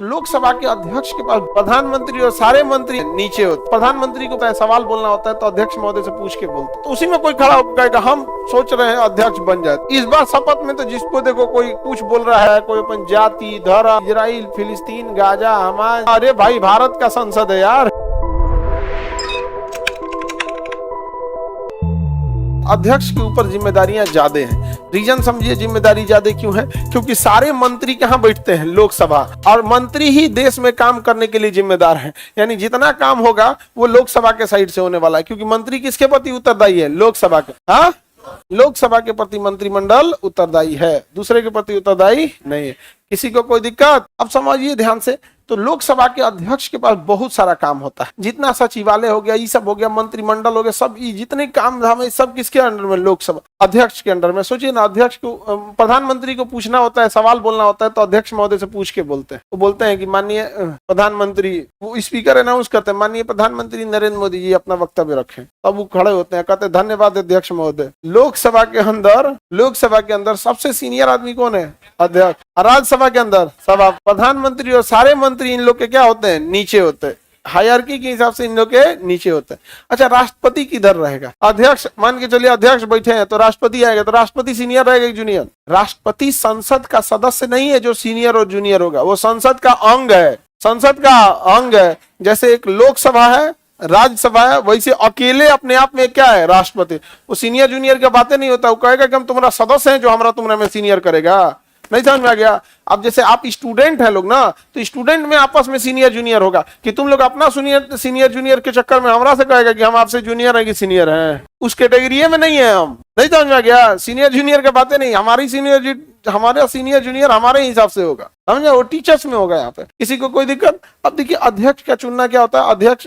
लोकसभा के अध्यक्ष के पास प्रधानमंत्री और सारे मंत्री नीचे होते। प्रधानमंत्री को सवाल बोलना होता है तो अध्यक्ष महोदय से पूछ के बोलते, तो उसी में कोई खड़ा होकर कहेगा हम सोच रहे हैं अध्यक्ष बन जाए। इस बार शपथ में तो जिसको देखो कोई कुछ बोल रहा है, कोई अपन जाति, धर्म, इजराइल, फिलिस्तीन, गाजा, हमास। अरे भाई, भारत का संसद है यार। अध्यक्ष के ऊपर जिम्मेदारियां ज्यादा हैं। रीजन समझिए जिम्मेदारी ज्यादा क्यों है? क्योंकि सारे मंत्री कहाँ बैठते हैं? लोकसभा। और मंत्री ही देश में काम करने के लिए जिम्मेदार हैं। यानी जितना काम होगा वो लोकसभा के साइड से होने वाला है, क्योंकि मंत्री किसके प्रति उत्तरदायी है? लोकसभा के। हाँ, लोकसभा के प्रति मंत्रिमंडल उत्तरदायी है, दूसरे के प्रति उत्तरदायी नहीं है। किसी को कोई दिक्कत? अब समझिए ध्यान से, तो लोकसभा के अध्यक्ष के पास बहुत सारा काम होता है। जितना सचिवालय हो गया, ये सब हो गया, मंत्रिमंडल हो गया, सब जितने काम धाम है सब किसके अंडर में? लोकसभा अध्यक्ष के अंडर में। सोचिए ना, अध्यक्ष को प्रधानमंत्री को पूछना होता है, सवाल बोलना होता है तो अध्यक्ष महोदय से पूछ के बोलते हैं। वो बोलते हैं कि माननीय प्रधानमंत्री, वो स्पीकर अनाउंस करते हैं, माननीय प्रधानमंत्री नरेंद्र मोदी जी अपना वक्तव्य रखें। तब वो खड़े होते हैं, कहते हैं धन्यवाद अध्यक्ष महोदय। लोकसभा के अंदर सबसे सीनियर आदमी कौन है? अध्यक्ष। राज्यसभा के अंदर सभा, प्रधानमंत्री और सारे मंत्री इन लोग के क्या होते हैं? नीचे होते हैं। हायरार्की के हिसाब से इन लोग के नीचे होते हैं। अच्छा, राष्ट्रपति किधर रहेगा? अध्यक्ष, मान के चलिए अध्यक्ष बैठे हैं तो राष्ट्रपति आएगा, तो राष्ट्रपति सीनियर रहेगा कि जूनियर? राष्ट्रपति संसद का सदस्य नहीं है जो सीनियर और जूनियर होगा, वो संसद का अंग है। संसद का अंग है। जैसे एक लोकसभा है, राज्यसभा है, वैसे अकेले अपने आप में क्या है? राष्ट्रपति। वो सीनियर जूनियर की बातें नहीं होता, वो कहेगा कि हम तुम्हारा सदस्य हैं जो हमारा तुम्हारा में सीनियर करेगा। नहीं समझ में आ गया? अब जैसे आप स्टूडेंट है लोग ना, तो स्टूडेंट में आपस में सीनियर जूनियर होगा कि तुम लोग अपना सीनियर जूनियर के चक्कर में हमरा से कहेगा कि हम आपसे जूनियर हैं कि सीनियर हैं। उस कैटेगरी में नहीं है हम। नहीं समझ में आ गया? सीनियर जूनियर की बातें नहीं, हमारा सीनियर जूनियर हमारे हिसाब से होगा, समझे? वो टीचर्स में होगा यहाँ पे। किसी को कोई दिक्कत? अब देखिए, अध्यक्ष का चुनना क्या होता है? अध्यक्ष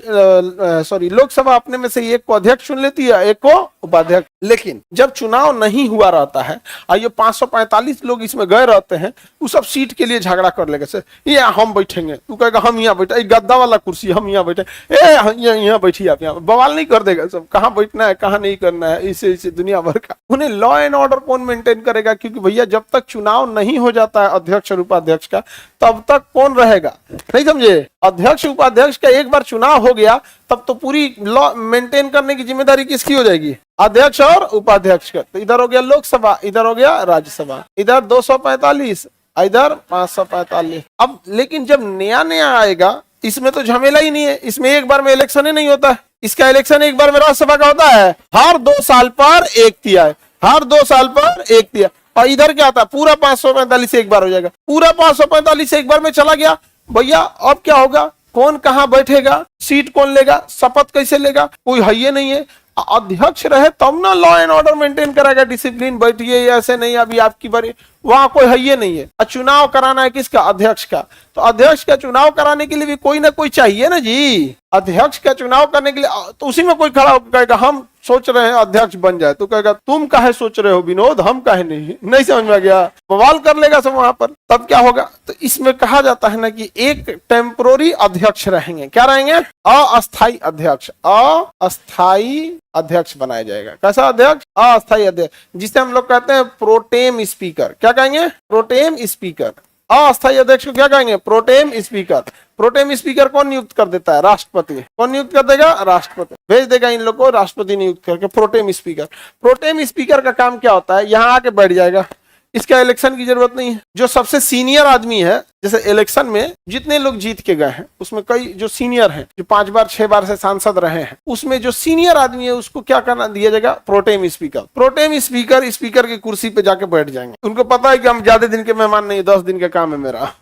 लोकसभा अपने में से एक को अध्यक्ष चुन लेती है, एक को उपाध्यक्ष। लेकिन जब चुनाव नहीं हुआ रहता है और ये 545 लोग इसमें गए रहते हैं, वो सब सीट के लिए झगड़ा कर लेगा। से ये हम बैठेंगे, तू कहेगा हम यहाँ बैठे, गद्दा वाला कुर्सी हम यहाँ बैठे, यहाँ बैठिए आप, यहाँ बवाल नहीं कर देगा सब, कहाँ बैठना है कहाँ नहीं करना है, इसे दुनिया भर का। उन्हें लॉ एंड ऑर्डर कौन मेंटेन करेगा? क्योंकि भैया जब तक चुनाव नहीं हो जाता है अध्यक्ष और उपाध्यक्ष का, तब तक कौन रहेगा? नहीं समझे? अध्यक्ष उपाध्यक्ष का एक बार चुनाव हो गया तब तो पूरी लॉ मेंटेन करने की जिम्मेदारी किसकी हो जाएगी? अध्यक्ष और उपाध्यक्ष का। तो इधर हो गया लोकसभा, इधर हो गया राज्यसभा, इधर 245, इधर 545। अब लेकिन जब नया आएगा, इसमें तो झमेला ही नहीं है, इसमें एक बार में इलेक्शन ही नहीं होता है। इसका इलेक्शन एक बार में राज्यसभा का होता है, हर 2 साल पर एक तिहाई, हर 2 साल पर एक तिहाई। और इधर क्या होता है? पूरा 545 एक बार हो जाएगा, पूरा 545 एक बार में चला गया। भैया अब क्या होगा? कौन कहाँ बैठेगा? सीट कौन लेगा? शपथ कैसे लेगा? कोई है ये नहीं है। अध्यक्ष रहे तब ना लॉ एंड ऑर्डर मेंटेन कराएगा, डिसिप्लिन बैठिए, ऐसे नहीं अभी आपकी बारी। वहां कोई है ये नहीं है। चुनाव कराना है किसका? अध्यक्ष का। तो अध्यक्ष का चुनाव कराने के लिए भी कोई ना कोई चाहिए ना जी। अध्यक्ष का चुनाव करने के लिए तो उसी में कोई खड़ा होकर कहेगा हम सोच रहे हैं अध्यक्ष बन जाए, तो कहेगा तुम काहे सोच रहे हो विनोद, हम काहे नहीं? नहीं समझ में आ गया? बवाल कर लेगा सब वहां पर। तब क्या होगा? तो इसमें कहा जाता है ना कि एक टेम्पोररी अध्यक्ष रहेंगे। क्या रहेंगे? अस्थायी अध्यक्ष। अस्थायी अध्यक्ष बनाया जाएगा। कैसा अध्यक्ष? अस्थायी अध्यक्ष, जिसे हम लोग कहते हैं प्रोटेम स्पीकर। क्या कहेंगे? Pro tem speaker. अस्थायी अध्यक्ष को क्या कहेंगे? Pro tem speaker. प्रोटेम स्पीकर कौन नियुक्त कर देता है? राष्ट्रपति। कौन नियुक्त कर देगा? राष्ट्रपति भेज देगा इन लोग को, राष्ट्रपति नियुक्त करके प्रोटेम स्पीकर। प्रोटेम स्पीकर का काम क्या होता है? यहाँ आके बैठ जाएगा, इसका इलेक्शन की जरूरत नहीं है। जो सबसे सीनियर आदमी है, जैसे इलेक्शन में जितने लोग जीत के गए हैं उसमें कई जो सीनियर हैं, जो 5 बार 6 बार से सांसद रहे हैं, उसमें जो सीनियर आदमी है उसको क्या करना दिया जाएगा? Pro tem speaker. Pro tem speaker speaker की कुर्सी पे जाके बैठ जाएंगे। उनको पता है कि हम ज्यादा दिन के मेहमान नहीं, 10 दिन का काम है मेरा,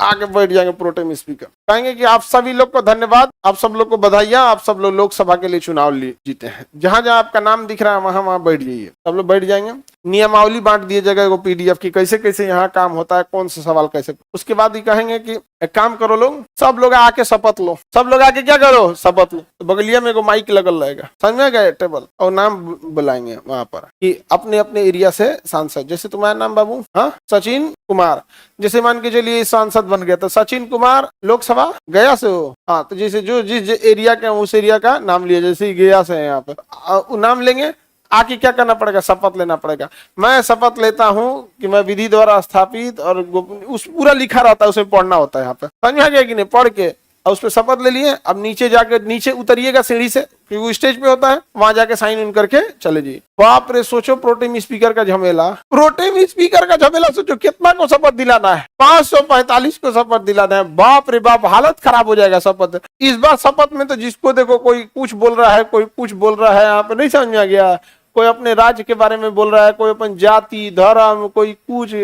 आगे बैठ जाएंगे प्रोटेम स्पीकर। कहेंगे कि आप सभी लोग को धन्यवाद, आप सब लोग को बधाइयां, आप सब लोग लोकसभा के लिए चुनाव जीते हैं। जहां जहां आपका नाम दिख रहा है वहां बैठ जाइए। सब लोग बैठ जाएंगे। नियमावली बांट दिया जाएगा वो PDF की, कैसे कैसे यहाँ काम होता है, कौन सा सवाल कैसे। उसके बाद ही कहेंगे कि एक काम करो लोग, सब लोग आके शपथ लो। सब लोग आके क्या करो? शपथ लो। तो बगलिया में एगो माइक लगल रहेगा, समझ में गए? टेबल और नाम बुलाएंगे वहां पर कि अपने अपने एरिया से सांसद। जैसे तुम्हारा नाम बाबू? हाँ, सचिन कुमार। जैसे मान के चलिए सांसद बन गया तो सचिन कुमार लोकसभा गया से हो। हाँ, तो जैसे जो जिस एरिया के उस एरिया का नाम लिया, जैसे गया से है यहाँ पे नाम लेंगे। आके क्या करना पड़ेगा, शपथ लेना पड़ेगा। मैं शपथ लेता हूं कि मैं विधि द्वारा स्थापित और उस पूरा लिखा रहता है, उसमें पढ़ना होता है। यहाँ पे समझ आ गया कि नहीं, पढ़ के और उस पर शपथ ले लिए। अब नीचे जाके नीचे उतरिएगा सीढ़ी से, क्योंकि वो स्टेज पे होता है, वहां जाके साइन इन करके चले जाइए। बाप रे, सोचो प्रोटेम स्पीकर का झमेला, प्रोटेम स्पीकर का झमेला सोचो, कितना को शपथ दिलाना है, 545 को शपथ दिलाना है। बाप रे बाप, हालत खराब हो जाएगा शपथ। इस बार शपथ में तो जिसको देखो कोई कुछ बोल रहा है, कोई कुछ बोल रहा है, यहाँ पे नहीं समझ में आ गया। कोई अपने राज्य के बारे में बोल रहा है, कोई अपन जाति धर्म, कोई कुछ।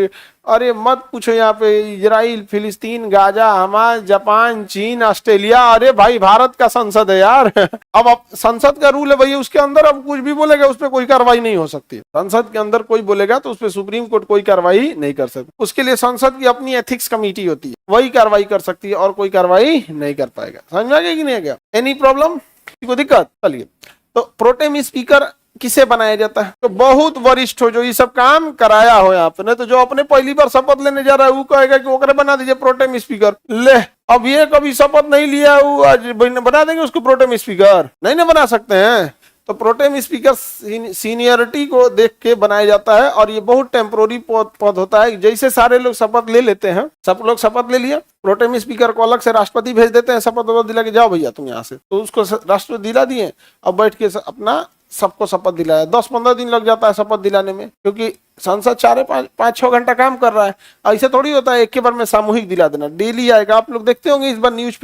अरे मत पूछो, यहाँ पे इजराइल, फिलिस्तीन, गाजा, हमास, जापान, चीन, ऑस्ट्रेलिया। अरे भाई, भारत का संसद है यार। अब संसद का रूल है भैया, उसके अंदर अब कुछ भी बोलेगा उस पर कोई कार्रवाई नहीं हो सकती। संसद के अंदर कोई बोलेगा तो उस पर सुप्रीम कोर्ट कोई कार्रवाई नहीं कर सकती। उसके लिए संसद की अपनी एथिक्स कमेटी होती है, वही कार्रवाई कर सकती है और कोई कार्रवाई नहीं कर पाएगा। समझ में आ गया कि नहीं आ गया? एनी प्रॉब्लम, कोई दिक्कत? चलिए, तो प्रोटेम स्पीकर किसे बनाया जाता है? तो बहुत वरिष्ठ हो, जो ये सब काम कराया हो यहाँ पे। नहीं तो जो अपने पहली बार शपथ लेने जा रहा है वो कहेगा कि ओकरे बना दीजिए प्रोटेम स्पीकर। ले, अब ये कभी शपथ नहीं लिया, वो आज बना देंगे उसको प्रोटेम स्पीकर? नहीं ना बना सकते हैं। तो प्रोटेम स्पीकर सीनियरिटी को देख के बनाया जाता है, और ये बहुत टेम्पोररी पद होता है। जैसे सारे लोग शपथ ले लेते हैं, सब लोग शपथ ले लिया, प्रोटेम स्पीकर को अलग से राष्ट्रपति भेज देते हैं, शपथ दिला के जाओ भैया तुम यहाँ से। तो उसको राष्ट्रपति दिला दिए, अब बैठ के अपना सबको शपथ दिलाया। 10-15 दिन लग जाता है शपथ दिलाने में, क्योंकि संसद 4-5-6 घंटा काम कर रहा है। ऐसे थोड़ी होता है एक के बार में सामूहिक दिला देना। डेली आएगा, आप लोग देखते होंगे इस बार न्यूज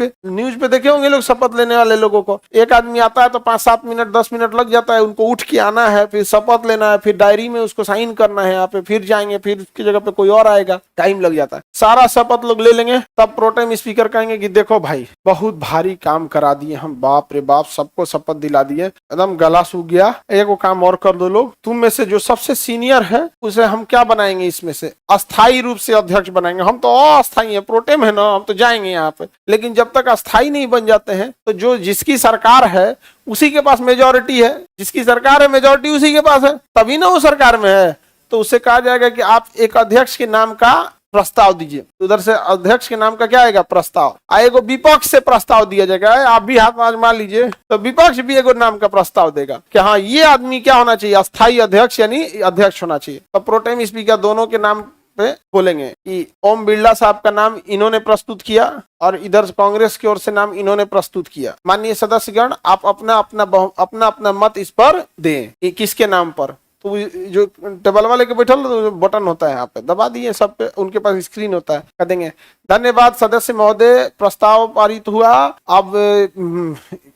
पे देखे होंगे लोग शपथ लेने वाले लोगों को। एक आदमी आता है तो 5-7 मिनट 10 मिनट लग जाता है, उनको उठ के आना है, फिर शपथ लेना है, फिर डायरी में उसको साइन करना है, यहाँ पे फिर जाएंगे, फिर उसकी जगह पे कोई और आएगा, टाइम लग जाता है। सारा शपथ लोग ले लेंगे, तब प्रोटेम स्पीकर कहेंगे कि देखो भाई, बहुत भारी काम करा दिए हम, बाप रे बाप, सबको शपथ दिला दिए, एकदम गला सूख गया। एक काम और कर दो लोग, तुम में से जो सबसे सीनियर है उसे हम क्या बनाएंगे, इसमें से अस्थाई रूप से अध्यक्ष बनाएंगे। हम तो अस्थाई है, प्रोटेम है ना, हम तो जाएंगे यहाँ पे। लेकिन जब तक अस्थाई नहीं बन जाते हैं तो जो जिसकी सरकार है उसी के पास मेजोरिटी है, जिसकी सरकार है मेजोरिटी उसी के पास है, तभी ना वो सरकार में है। तो उससे कहा जाएगा कि आप एक अध्यक्ष के नाम का प्रस्ताव दीजिए। उधर से अध्यक्ष के नाम का क्या आएगा, प्रस्ताव आएगा। विपक्ष से प्रस्ताव दिया जाएगा, आप भी हाथ आजमा लीजिए, तो विपक्ष भी एक नाम का प्रस्ताव देगा कि हाँ, ये आदमी क्या होना चाहिए, अस्थाई अध्यक्ष यानी अध्यक्ष होना चाहिए। तो प्रोटेम स्पीकर दोनों के नाम पे बोलेंगे कि ओम बिरला साहब का नाम इन्होंने प्रस्तुत किया, और इधर कांग्रेस की ओर से नाम इन्होंने प्रस्तुत किया। माननीय सदस्यगण, आप अपना अपना मत इस पर दें कि किसके नाम पर। तो जो टेबल वाले के बैठल तो बटन होता है, यहाँ पे दबा दिए, सब पे उनके पास स्क्रीन होता है, कह देंगे धन्यवाद सदस्य महोदय, प्रस्ताव पारित हुआ। अब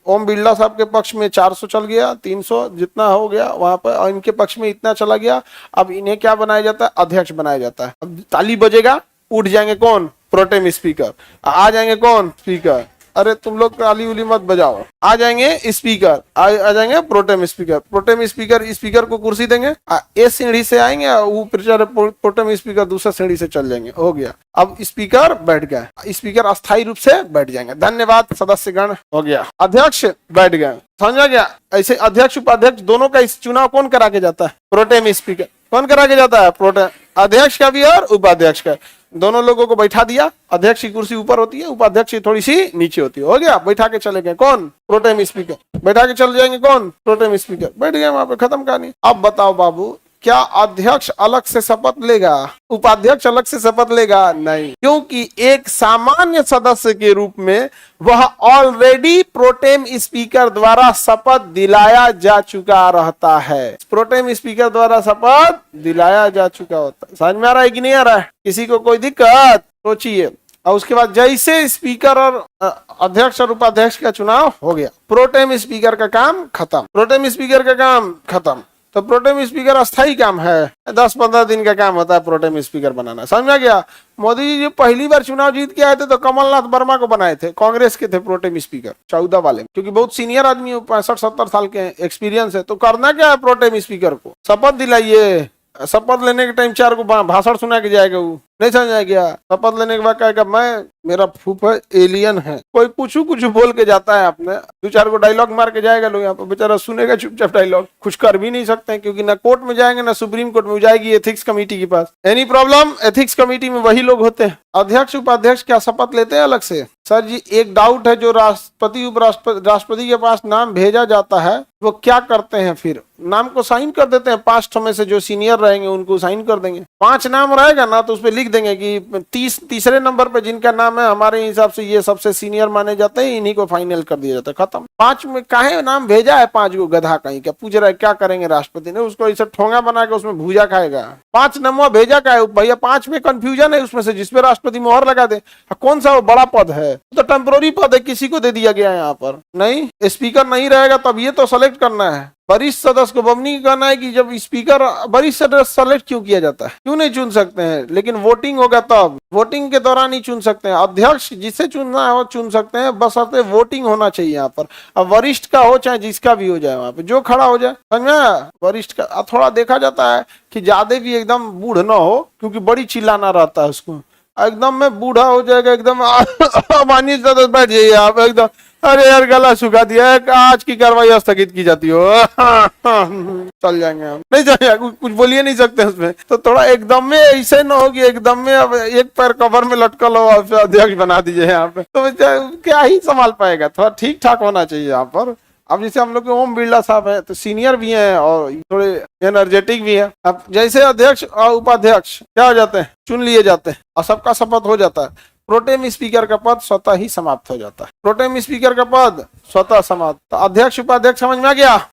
ओम बिरला साहब के पक्ष में 400 चल गया, 300 जितना हो गया वहां पर, और इनके पक्ष में इतना चला गया। अब इन्हें क्या बनाया जाता है, अध्यक्ष बनाया जाता है। अब ताली बजेगा, उठ जाएंगे कौन, प्रोटेम स्पीकर। आ जाएंगे कौन, स्पीकर। अरे तुम लोग ताली उली मत बजाओ, आ जाएंगे स्पीकर, आ जाएंगे pro tem speaker. Pro tem speaker speaker को कुर्सी देंगे, इस सीढ़ी से आएंगे, वो प्रोटेम स्पीकर दूसरा सीढ़ी से चल जाएंगे, हो गया। अब स्पीकर बैठ गया, स्पीकर अस्थायी रूप से बैठ जाएंगे। धन्यवाद सदस्यगण, हो गया। अध्यक्ष बैठ गए, समझा गया। ऐसे अध्यक्ष उपाध्यक्ष दोनों का इस चुनाव कौन करा के जाता है, प्रोटेम स्पीकर। कौन करा के जाता है, प्रोटेम, अध्यक्ष का भी और उपाध्यक्ष का। दोनों लोगों को बैठा दिया, अध्यक्ष की कुर्सी ऊपर होती है, उपाध्यक्ष की थोड़ी सी नीचे होती है, हो गया। बैठा के चले गए कौन, प्रोटेम स्पीकर। बैठा के चले जाएंगे कौन, प्रोटेम स्पीकर। बैठ गए वहां पे, खत्म कहानी। अब बताओ बाबू, क्या अध्यक्ष अलग से शपथ लेगा, उपाध्यक्ष अलग से शपथ लेगा? नहीं, क्योंकि एक सामान्य सदस्य के रूप में वह ऑलरेडी प्रोटेम स्पीकर द्वारा शपथ दिलाया जा चुका रहता है। प्रोटेम स्पीकर द्वारा शपथ दिलाया जा चुका होता है। समझ में आ रहा है कि नहीं आ रहा है? किसी को कोई दिक्कत? सोचिए। और उसके बाद जैसे स्पीकर और अध्यक्ष और उपाध्यक्ष का चुनाव हो गया, प्रोटेम स्पीकर का काम खत्म। प्रोटेम स्पीकर का काम खत्म। तो प्रोटेम स्पीकर अस्थायी काम है, 10-15 दिन का काम होता है प्रोटेम स्पीकर बनाना। समझ में गया? मोदी जी पहली बार चुनाव जीत के आए थे तो कमलनाथ वर्मा को बनाए थे, कांग्रेस के थे प्रोटेम स्पीकर, 14 वाले, क्योंकि बहुत सीनियर आदमी, 65-70 साल के एक्सपीरियंस है। तो करना क्या है, प्रोटेम स्पीकर को शपथ दिलाइए। शपथ लेने के टाइम 4 को भाषण सुना के जाएगा वो, नहीं समझ आ गया? शपथ लेने के बाद कहेगा मैं, मेरा फूफा एलियन है, कोई कुछ कुछ बोल के जाता है, आपने 2-4 को डायलॉग मार के जाएगा, लोग यहाँ पर बेचारा सुनेगा चुपचाप डायलॉग, कुछ कर भी नहीं सकते हैं, क्योंकि ना कोर्ट में जाएंगे ना सुप्रीम कोर्ट में, जाएगी एथिक्स कमेटी के पास। एनी प्रॉब्लम, एथिक्स कमेटी में वही लोग होते हैं। अध्यक्ष उपाध्यक्ष क्या शपथ लेते हैं अलग से? सर जी एक डाउट है, जो राष्ट्रपति राष्ट्रपति के पास नाम भेजा जाता है वो क्या करते हैं? फिर नाम को साइन कर देते हैं, 5 में से जो सीनियर रहेंगे उनको साइन कर देंगे। 5 नाम रहेगा ना तो उस पर लिख देंगे कि तीसरे नंबर पे जिनका नाम है हमारे हिसाब से ये सबसे सीनियर माने जाते हैं, इन्हीं को फाइनल कर दिया जाता है, खत्म। 5 में काहे नाम भेजा है? 5 को गधा कहीं क्या पूछ रहा है क्या करेंगे राष्ट्रपति ने? उसको ऐसा ठोंगा बना के उसमें भूजा खाएगा। 5 नंबर भेजा का है भैया, 5 में कंफ्यूजन है उसमें से, जिसपे राष्ट्रपति मोहर लगा दे। कौन सा वो बड़ा पद है? तो टेम्पोररी पद है, किसी को दे दिया गया है यहाँ पर। नहीं, स्पीकर नहीं रहेगा तब ये तो सेलेक्ट करना है, वरिष्ठ सदस्य को बमनी करना है कि जब स्पीकर वरिष्ठ सदस्य सेलेक्ट क्यों किया जाता है? क्यों नहीं चुन सकते हैं? लेकिन वोटिंग होगा तब, वोटिंग के दौरान ही चुन सकते हैं। अध्यक्ष जिसे चुनना है वो चुन सकते हैं, बशर्ते वोटिंग होना चाहिए यहाँ पर। अब वरिष्ठ का हो चाहे जिसका भी हो जाए, वहां पे जो खड़ा हो जाए, समझ में? वरिष्ठ का थोड़ा देखा जाता है कि ज्यादा भी एकदम बूढ़ ना हो, क्योंकि बड़ी चिल्लाना रहता है उसको, एकदम में बूढ़ा हो जाएगा एकदम माननीय सदस्य बैठ जाइए आप एकदम, अरे यार गला सुखा दिया है, आज की कार्रवाई स्थगित की जाती हो चल जाएंगे हम, नहीं जाएंगे, कुछ बोलिए नहीं सकते उसमें। तो थोड़ा एकदम में ऐसे ना हो कि एकदम में अब एक पैर कवर में लटकल हो और अध्यक्ष बना दीजिए यहाँ पे, तो क्या ही संभाल पाएगा? थोड़ा ठीक ठाक होना चाहिए यहाँ पर। अब जैसे हम लोग के ओम बिरला साहब है तो सीनियर भी हैं और थोड़े एनर्जेटिक भी हैं। अब जैसे अध्यक्ष और उपाध्यक्ष क्या हो जाते हैं? चुन लिए जाते हैं और सबका शपथ हो जाता है। प्रोटेम स्पीकर का पद स्वतः ही समाप्त हो जाता है। प्रोटेम स्पीकर का पद स्वतः समाप्त। तो अध्यक्ष उपाध्यक्ष समझ में आ गया?